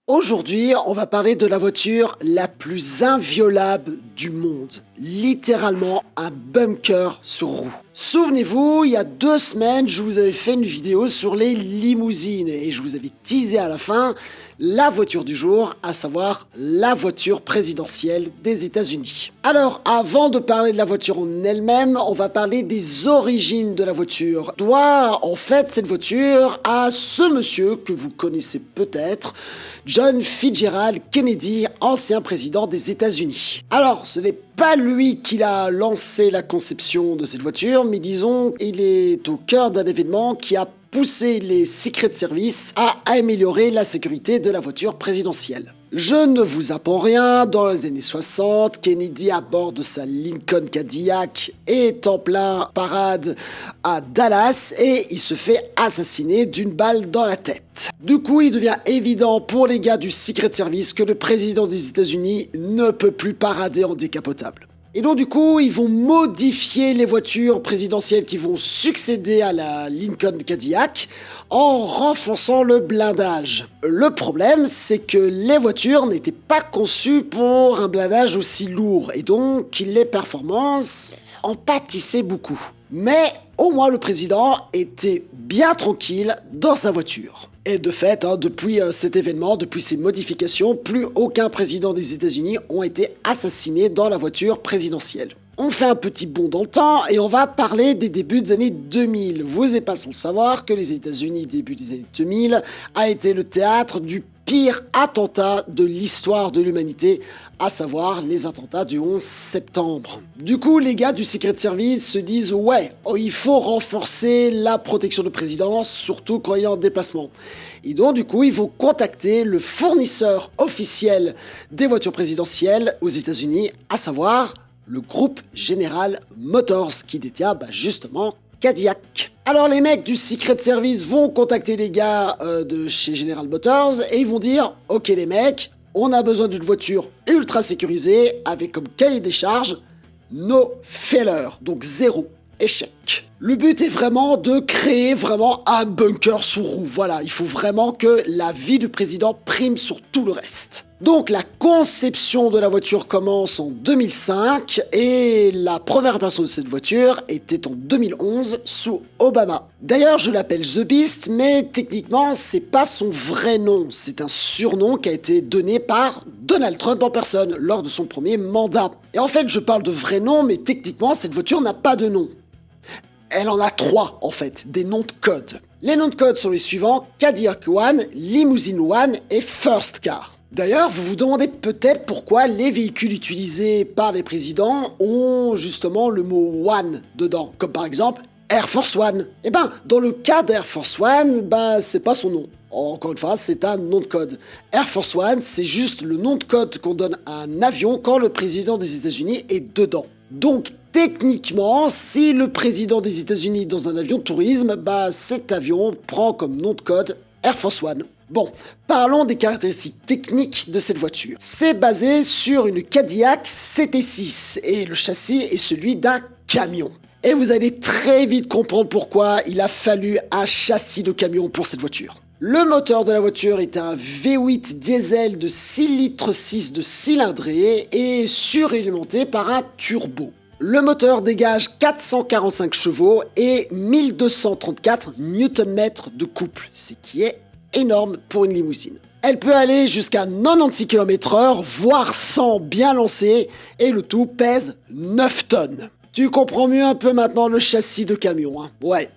Aujourd'hui, on va parler de la voiture la plus inviolable du monde. Littéralement un bunker sur roue. Souvenez-vous, il y a 2 semaines, je vous avais fait une vidéo sur les limousines et je vous avais teasé à la fin la voiture du jour, à savoir la voiture présidentielle des États-Unis. Alors, avant de parler de la voiture en elle-même, on va parler des origines de la voiture. Doit en fait cette voiture à ce monsieur que vous connaissez peut-être, John Fitzgerald Kennedy, ancien président des États-Unis. Alors, ce n'est pas lui qui a lancé la conception de cette voiture, mais disons, il est au cœur d'un événement qui a poussé les Secret Service à améliorer la sécurité de la voiture présidentielle. Je ne vous apprends rien, dans les années 60, Kennedy à bord de sa Lincoln Cadillac est en plein parade à Dallas et il se fait assassiner d'une balle dans la tête. Du coup, il devient évident pour les gars du Secret Service que le président des États-Unis ne peut plus parader en décapotable. Et donc du coup, ils vont modifier les voitures présidentielles qui vont succéder à la Lincoln Cadillac en renforçant le blindage. Le problème, c'est que les voitures n'étaient pas conçues pour un blindage aussi lourd et donc les performances en pâtissaient beaucoup. Mais au moins le président était bien tranquille dans sa voiture. Et de fait, depuis cet événement, depuis ces modifications, plus aucun président des États-Unis ont été assassinés dans la voiture présidentielle. On fait un petit bond dans le temps et on va parler des débuts des années 2000. Vous n'êtes pas sans savoir que les États-Unis, début des années 2000, a été le théâtre du pire attentat de l'histoire de l'humanité, à savoir les attentats du 11 septembre. Du coup, les gars du Secret Service se disent « Ouais, il faut renforcer la protection du président, surtout quand il est en déplacement. » Et donc, du coup, ils vont contacter le fournisseur officiel des voitures présidentielles aux États-Unis, à savoir le groupe General Motors, qui détient justement Cadillac. Alors les mecs du Secret Service vont contacter les gars de chez General Motors et ils vont dire « Ok les mecs, on a besoin d'une voiture ultra sécurisée avec comme cahier des charges no failure, donc 0 échec. Le but est vraiment de créer vraiment un bunker sous roue. Voilà, il faut vraiment que la vie du président prime sur tout le reste. Donc la conception de la voiture commence en 2005 et la première version de cette voiture était en 2011 sous Obama. D'ailleurs, je l'appelle The Beast, mais techniquement, c'est pas son vrai nom. C'est un surnom qui a été donné par Donald Trump en personne lors de son premier mandat. Et en fait, je parle de vrai nom, mais techniquement, cette voiture n'a pas de nom. Elle en a 3, en fait, des noms de code. Les noms de code sont les suivants: Cadillac One, Limousine One et First Car. D'ailleurs, vous vous demandez peut-être pourquoi les véhicules utilisés par les présidents ont justement le mot One dedans, comme par exemple Air Force One. Eh ben, dans le cas d'Air Force One, c'est pas son nom. Encore une fois, c'est un nom de code. Air Force One, c'est juste le nom de code qu'on donne à un avion quand le président des États-Unis est dedans. Donc, techniquement, si le président des États-Unis est dans un avion de tourisme, cet avion prend comme nom de code Air Force One. Bon, parlons des caractéristiques techniques de cette voiture. C'est basé sur une Cadillac CT6 et le châssis est celui d'un camion. Et vous allez très vite comprendre pourquoi il a fallu un châssis de camion pour cette voiture. Le moteur de la voiture est un V8 diesel de 6,6 litres de cylindrée et suralimenté par un turbo. Le moteur dégage 445 chevaux et 1234 Nm de couple, ce qui est énorme pour une limousine. Elle peut aller jusqu'à 96 km/h, voire 100 bien lancé, et le tout pèse 9 tonnes. Tu comprends mieux un peu maintenant le châssis de camion, hein. Ouais.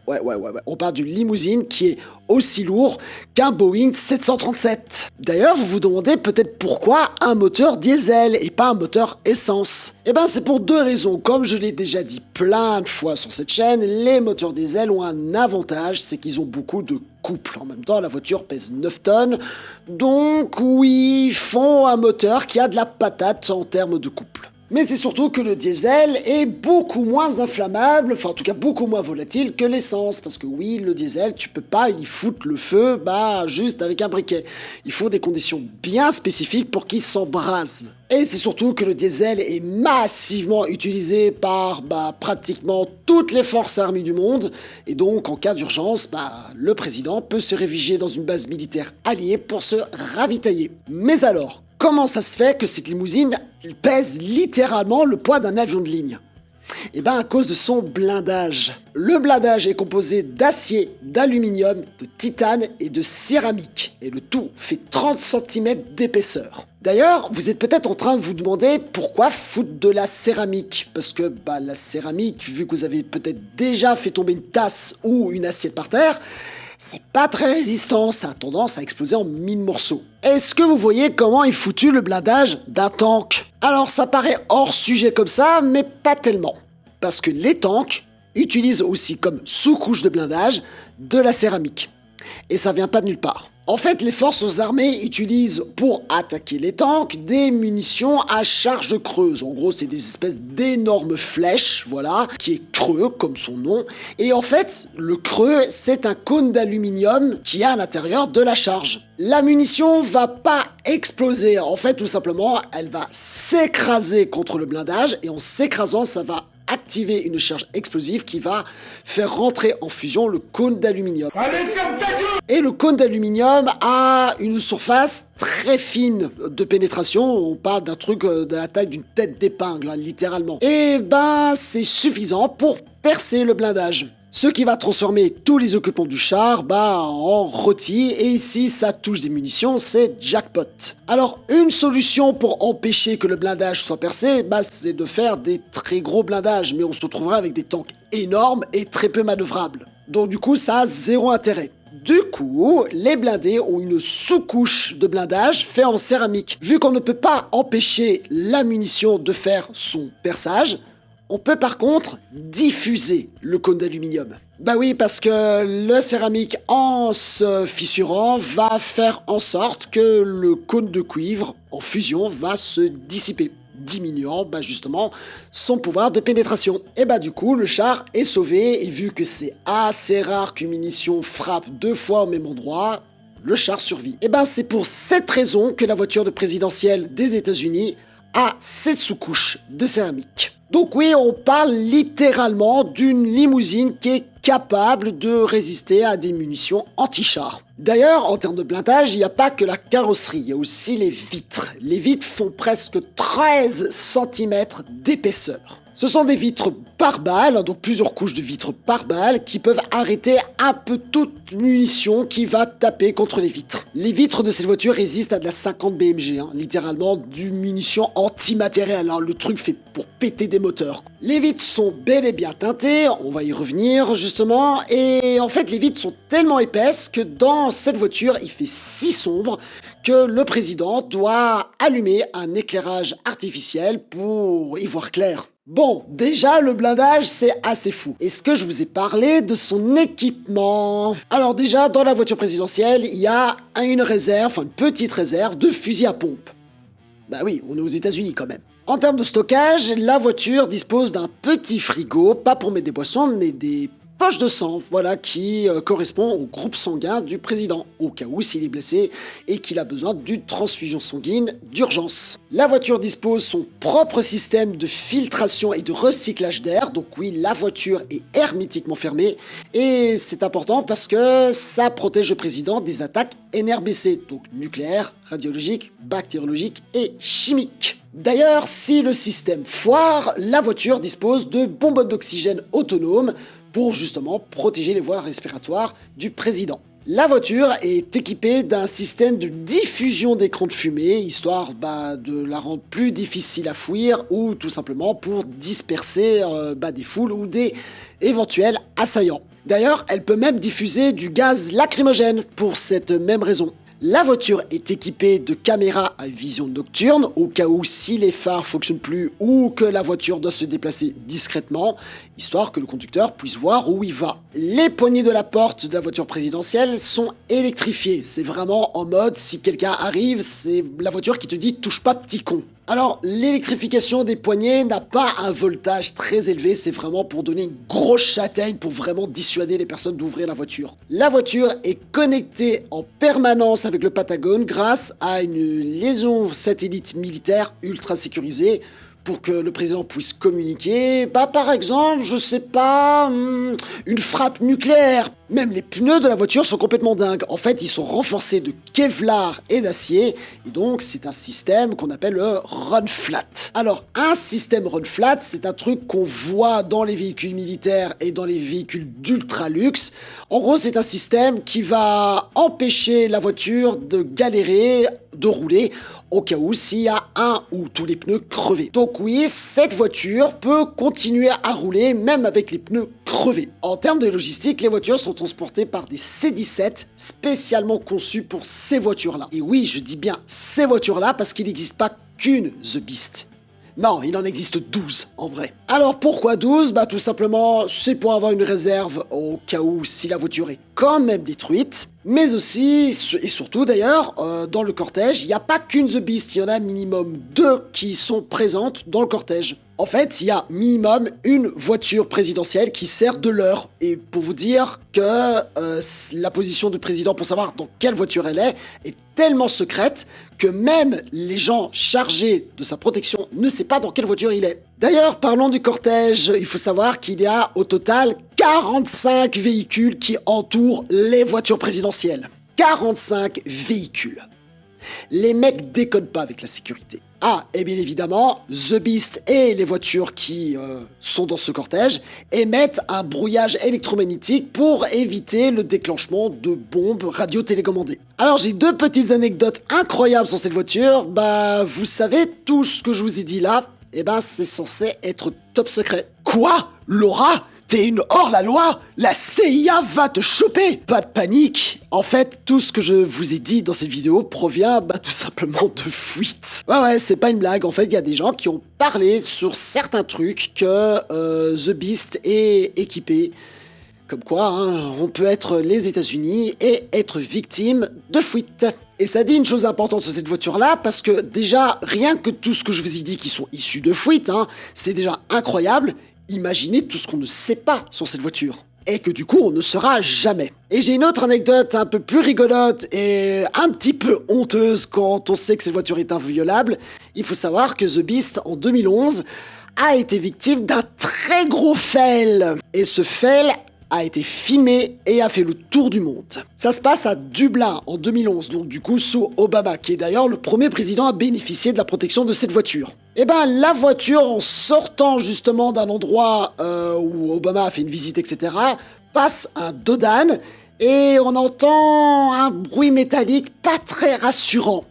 On parle d'une limousine qui est aussi lourd qu'un Boeing 737. D'ailleurs, vous vous demandez peut-être pourquoi un moteur diesel et pas un moteur essence. Eh ben, c'est pour 2 raisons. Comme je l'ai déjà dit plein de fois sur cette chaîne, les moteurs diesel ont un avantage, c'est qu'ils ont beaucoup de couple. En même temps, la voiture pèse 9 tonnes, donc oui, ils font un moteur qui a de la patate en termes de couple. Mais c'est surtout que le diesel est beaucoup moins inflammable, enfin en tout cas beaucoup moins volatile que l'essence. Parce que oui, le diesel, tu peux pas y foutre le feu juste avec un briquet. Il faut des conditions bien spécifiques pour qu'il s'embrase. Et c'est surtout que le diesel est massivement utilisé par pratiquement toutes les forces armées du monde. Et donc, en cas d'urgence, le président peut se réfugier dans une base militaire alliée pour se ravitailler. Mais alors, comment ça se fait que cette limousine pèse littéralement le poids d'un avion de ligne? Eh bien, à cause de son blindage. Le blindage est composé d'acier, d'aluminium, de titane et de céramique. Et le tout fait 30 cm d'épaisseur. D'ailleurs, vous êtes peut-être en train de vous demander pourquoi foutre de la céramique. Parce que la céramique, vu que vous avez peut-être déjà fait tomber une tasse ou une assiette par terre, c'est pas très résistant, ça a tendance à exploser en 1000 morceaux. Est-ce que vous voyez comment est foutu le blindage d'un tank? Alors ça paraît hors sujet comme ça, mais pas tellement. Parce que les tanks utilisent aussi comme sous-couche de blindage de la céramique. Et ça vient pas de nulle part. En fait, les forces armées utilisent pour attaquer les tanks des munitions à charge creuse. En gros, c'est des espèces d'énormes flèches, voilà, qui est creux comme son nom. Et en fait, le creux, c'est un cône d'aluminium qui est à l'intérieur de la charge. La munition va pas exploser. En fait, tout simplement, elle va s'écraser contre le blindage et en s'écrasant, ça va activer une charge explosive qui va faire rentrer en fusion le cône d'aluminium. Allez, ferme ta gueule! Et le cône d'aluminium a une surface très fine de pénétration. On parle d'un truc de la taille d'une tête d'épingle, littéralement. Et c'est suffisant pour percer le blindage. Ce qui va transformer tous les occupants du char en rôtis, et ici ça touche des munitions, c'est jackpot. Alors une solution pour empêcher que le blindage soit percé, c'est de faire des très gros blindages, mais on se retrouvera avec des tanks énormes et très peu manœuvrables. Donc du coup ça a zéro intérêt. Du coup, les blindés ont une sous-couche de blindage fait en céramique. Vu qu'on ne peut pas empêcher la munition de faire son perçage, on peut par contre diffuser le cône d'aluminium. Oui, parce que le céramique, en se fissurant, va faire en sorte que le cône de cuivre, en fusion, va se dissiper, diminuant justement son pouvoir de pénétration. Et du coup, le char est sauvé, et vu que c'est assez rare qu'une munition frappe 2 fois au même endroit, le char survit. C'est pour cette raison que la voiture de présidentielle des États-Unis a cette sous-couche de céramique. Donc oui, on parle littéralement d'une limousine qui est capable de résister à des munitions anti-char. D'ailleurs, en termes de blindage, il n'y a pas que la carrosserie, il y a aussi les vitres. Les vitres font presque 13 cm d'épaisseur. Ce sont des vitres par balle, donc plusieurs couches de vitres par balle, qui peuvent arrêter un peu toute munition qui va taper contre les vitres. Les vitres de cette voiture résistent à de la 50 BMG, littéralement d'une munition antimatérielle. Le truc fait pour péter des moteurs. Les vitres sont bel et bien teintées, on va y revenir justement, et en fait les vitres sont tellement épaisses que dans cette voiture, il fait si sombre que le président doit allumer un éclairage artificiel pour y voir clair. Bon, déjà, le blindage, c'est assez fou. Est-ce que je vous ai parlé de son équipement? Alors déjà, dans la voiture présidentielle, il y a une réserve, une petite réserve de fusils à pompe. Oui, on est aux États-Unis quand même. En termes de stockage, la voiture dispose d'un petit frigo, pas pour mettre des boissons, mais des poche de sang, qui correspond au groupe sanguin du président, au cas où s'il est blessé et qu'il a besoin d'une transfusion sanguine d'urgence. La voiture dispose son propre système de filtration et de recyclage d'air, donc oui, la voiture est hermétiquement fermée, et c'est important parce que ça protège le président des attaques NRBC, donc nucléaires, radiologiques, bactériologiques et chimiques. D'ailleurs, si le système foire, la voiture dispose de bonbonnes d'oxygène autonomes pour justement protéger les voies respiratoires du président. La voiture est équipée d'un système de diffusion d'écran de fumée, histoire de la rendre plus difficile à fuir ou tout simplement pour disperser des foules ou des éventuels assaillants. D'ailleurs, elle peut même diffuser du gaz lacrymogène pour cette même raison. La voiture est équipée de caméras à vision nocturne, au cas où si les phares fonctionnent plus ou que la voiture doit se déplacer discrètement, histoire que le conducteur puisse voir où il va. Les poignées de la porte de la voiture présidentielle sont électrifiées. C'est vraiment en mode, si quelqu'un arrive, c'est la voiture qui te dit « touche pas petit con ». Alors, l'électrification des poignées n'a pas un voltage très élevé, c'est vraiment pour donner une grosse châtaigne, pour vraiment dissuader les personnes d'ouvrir la voiture. La voiture est connectée en permanence avec le Pentagone grâce à une liaison satellite militaire ultra sécurisée, pour que le président puisse communiquer, par exemple, je sais pas, une frappe nucléaire. Même les pneus de la voiture sont complètement dingues. En fait, ils sont renforcés de Kevlar et d'acier, et donc c'est un système qu'on appelle le run flat. Alors, un système run flat, c'est un truc qu'on voit dans les véhicules militaires et dans les véhicules d'ultra luxe. En gros, c'est un système qui va empêcher la voiture de galérer, de rouler, au cas où s'il y a un ou tous les pneus crevés. Donc oui, cette voiture peut continuer à rouler même avec les pneus crevés. En termes de logistique, les voitures sont transportées par des C-17 spécialement conçues pour ces voitures-là. Et oui, je dis bien ces voitures-là parce qu'il n'existe pas qu'une The Beast. Non, il en existe 12 en vrai. Alors pourquoi 12? Tout simplement, c'est pour avoir une réserve au cas où si la voiture est quand même détruite. Mais aussi, et surtout d'ailleurs, dans le cortège, il n'y a pas qu'une The Beast, il y en a minimum 2 qui sont présentes dans le cortège. En fait, il y a minimum une voiture présidentielle qui sert de leurre. Et pour vous dire que la position du président pour savoir dans quelle voiture elle est tellement secrète que même les gens chargés de sa protection ne savent pas dans quelle voiture il est. D'ailleurs, parlons du cortège, il faut savoir qu'il y a au total 45 véhicules qui entourent les voitures présidentielles. 45 véhicules. Les mecs déconnent pas avec la sécurité. Ah, et bien évidemment, The Beast et les voitures qui sont dans ce cortège émettent un brouillage électromagnétique pour éviter le déclenchement de bombes radio-télécommandées. Alors j'ai 2 petites anecdotes incroyables sur cette voiture. Vous savez, tout ce que je vous ai dit là, c'est censé être top secret. Quoi? Laura? T'es une hors-la-loi? La CIA va te choper! Pas de panique. En fait, tout ce que je vous ai dit dans cette vidéo provient tout simplement de fuites. Ouais, c'est pas une blague. En fait, il y a des gens qui ont parlé sur certains trucs que The Beast est équipé. Comme quoi, on peut être les États-Unis et être victime de fuites. Et ça dit une chose importante sur cette voiture-là, parce que déjà, rien que tout ce que je vous ai dit qui sont issus de fuites, c'est déjà incroyable. Imaginez tout ce qu'on ne sait pas sur cette voiture. Et que du coup, on ne saura jamais. Et j'ai une autre anecdote un peu plus rigolote et un petit peu honteuse quand on sait que cette voiture est inviolable. Il faut savoir que The Beast, en 2011, a été victime d'un très gros fail. Et ce fail a été filmé et a fait le tour du monde. Ça se passe à Dublin en 2011, donc du coup sous Obama, qui est d'ailleurs le premier président à bénéficier de la protection de cette voiture. La voiture, en sortant justement d'un endroit où Obama a fait une visite, etc., passe un dos d'âne et on entend un bruit métallique pas très rassurant.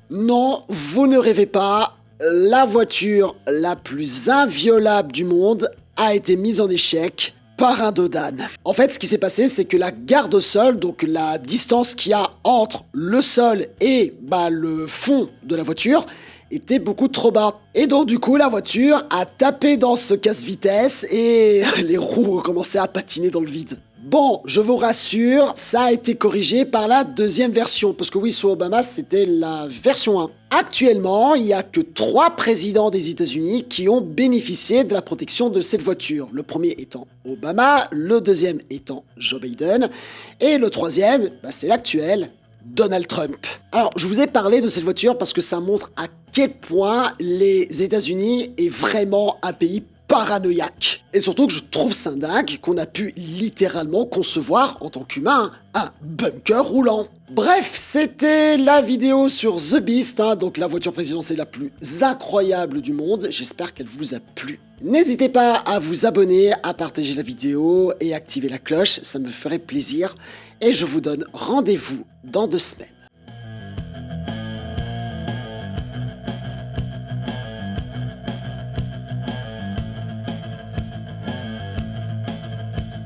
Non, vous ne rêvez pas, la voiture la plus inviolable du monde a été mise en échec par un dos d'âne. En fait, ce qui s'est passé, c'est que la garde au sol, donc la distance qu'il y a entre le sol et le fond de la voiture, était beaucoup trop bas. Et donc du coup, la voiture a tapé dans ce casse-vitesse et les roues ont commencé à patiner dans le vide. Bon, je vous rassure, ça a été corrigé par la deuxième version, parce que oui, sous Obama, c'était la version 1. Actuellement, il n'y a que 3 présidents des États-Unis qui ont bénéficié de la protection de cette voiture. Le premier étant Obama, le deuxième étant Joe Biden, et le troisième, c'est l'actuel, Donald Trump. Alors, je vous ai parlé de cette voiture parce que ça montre à quel point les États-Unis est vraiment un pays paranoïaque. Et surtout que je trouve ça dingue qu'on a pu littéralement concevoir en tant qu'humain un bunker roulant. Bref, c'était la vidéo sur The Beast, donc la voiture présidentielle la plus incroyable du monde. J'espère qu'elle vous a plu. N'hésitez pas à vous abonner, à partager la vidéo et activer la cloche, ça me ferait plaisir. Et je vous donne rendez-vous dans 2 semaines.